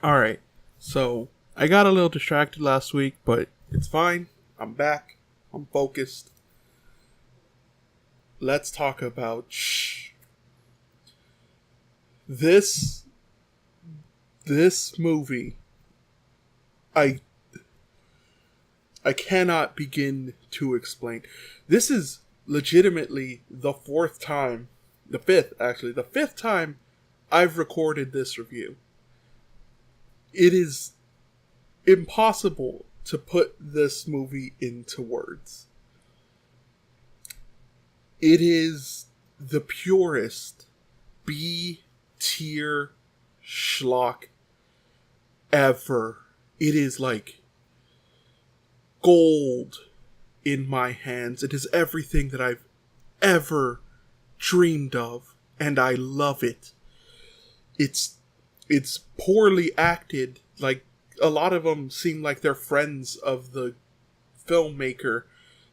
Alright, so I got a little distracted last week, but it's fine. I'm back. I'm focused. Let's talk about Shhh. This movie, I I cannot begin to explain. This is legitimately the fifth time I've recorded this review. It is impossible to put this movie into words. It is the purest B tier schlock ever. It is like gold in my hands. It is everything that I've ever dreamed of, and I love it. It's poorly acted. Like, a lot of them seem like they're friends of the filmmaker.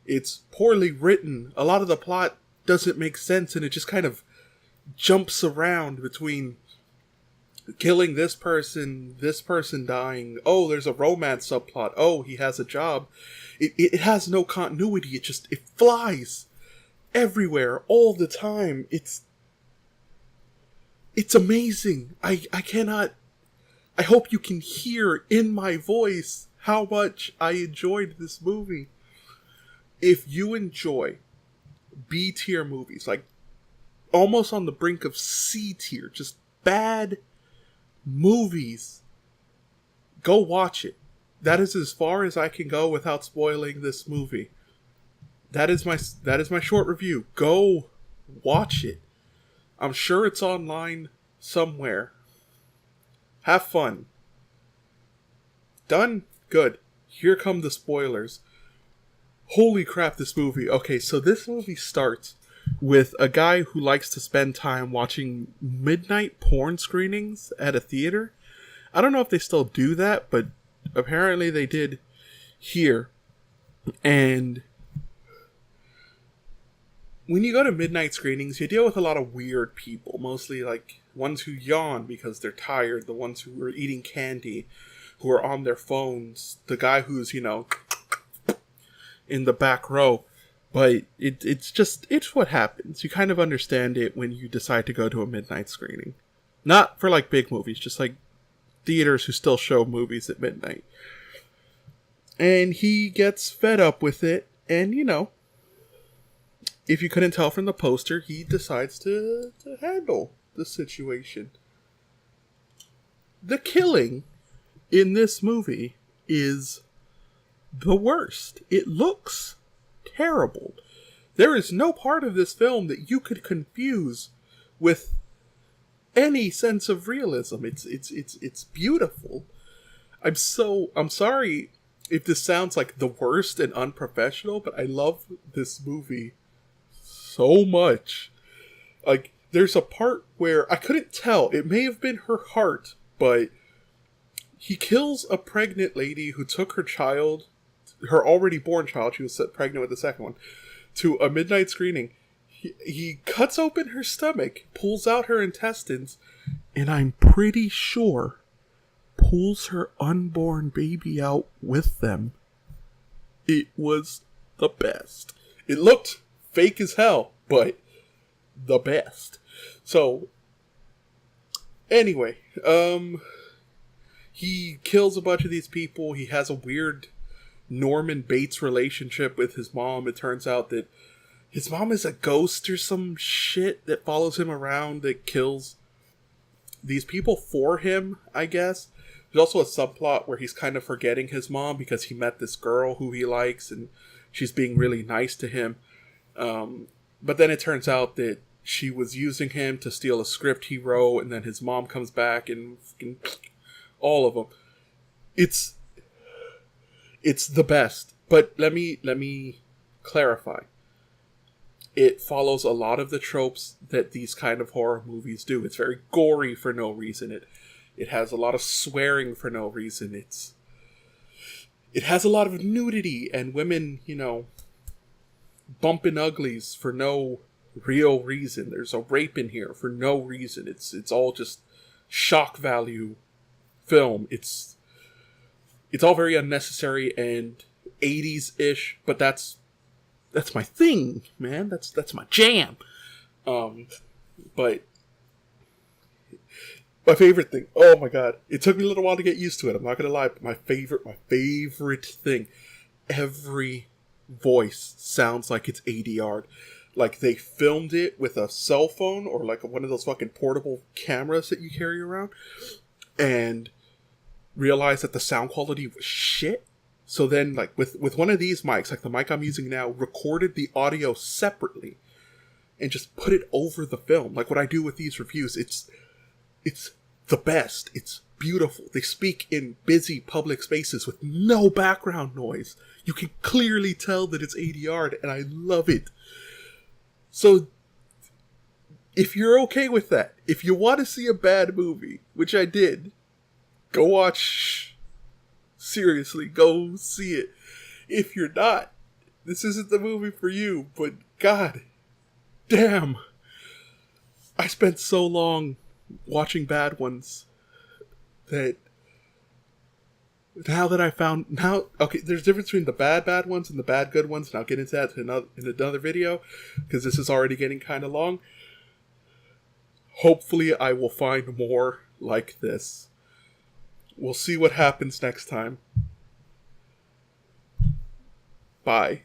It's poorly written. A lot of the plot doesn't make sense, and it just kind of jumps around between killing this person dying. Oh, there's a romance subplot. Oh, he has a job. It has no continuity. It flies everywhere all the time. It's amazing. I cannot. I hope you can hear in my voice how much I enjoyed this movie. If you enjoy B tier movies, like almost on the brink of C tier, just bad movies, go watch it. That is as far as I can go without spoiling this movie. That is my short review. Go watch it. I'm sure it's online somewhere. Have fun. Done? Good. Here come the spoilers. Holy crap, this movie. Okay, so this movie starts with a guy who likes to spend time watching midnight porn screenings at a theater. I don't know if they still do that, but apparently they did here. And when you go to midnight screenings, you deal with a lot of weird people. Mostly like ones who yawn because they're tired, the ones who are eating candy, who are on their phones, the guy who's, in the back row. But it's what happens. You kind of understand it when you decide to go to a midnight screening. Not for like big movies, just like theaters who still show movies at midnight. And he gets fed up with it, and if you couldn't tell from the poster, he decides to handle the situation. The killing in this movie is the worst. It looks terrible. There is no part of this film that you could confuse with any sense of realism. It's beautiful. I'm sorry if this sounds like the worst and unprofessional, but I love this movie so much. Like, there's a part where I couldn't tell. It may have been her heart, but he kills a pregnant lady who took her child, her already born child, she was pregnant with the second one, to a midnight screening. He cuts open her stomach, pulls out her intestines, and I'm pretty sure pulls her unborn baby out with them. It was the best. It looked fake as hell, but the best. So, anyway, he kills a bunch of these people. He has a weird Norman Bates relationship with his mom. It turns out that his mom is a ghost or some shit that follows him around, that kills these people for him, I guess. There's also a subplot where he's kind of forgetting his mom because he met this girl who he likes and she's being really nice to him. But then it turns out that she was using him to steal a script he wrote, and then his mom comes back and all of them. It's the best. But let me clarify. It follows a lot of the tropes that these kind of horror movies do. It's very gory for no reason. It has a lot of swearing for no reason. It has a lot of nudity and women, bumping uglies for no real reason. There's a rape in here for no reason. It's all just shock value film. It's all very unnecessary and 80s-ish, but that's my thing, man. That's my jam. But my favorite thing, oh my god, it took me a little while to get used to it, I'm not gonna lie, but my favorite thing, every voice sounds like it's ADR'd. Like they filmed it with a cell phone or like one of those fucking portable cameras that you carry around and realized that the sound quality was shit. So then, like, with one of these mics, like the mic I'm using now, recorded the audio separately and just put it over the film. Like what I do with these reviews, it's the best. It's beautiful. They speak in busy public spaces with no background noise. You can clearly tell that it's ADR'd, and I love it. So, if you're okay with that, if you want to see a bad movie, which I did, go watch Shhhh. Seriously, go see it. If you're not, this isn't the movie for you, but god damn. I spent so long watching bad ones that now that I found okay, there's a difference between the bad ones and the bad good ones, and I'll get into that in another video because this is already getting kind of long. Hopefully I will find more like this. We'll see what happens next time. Bye.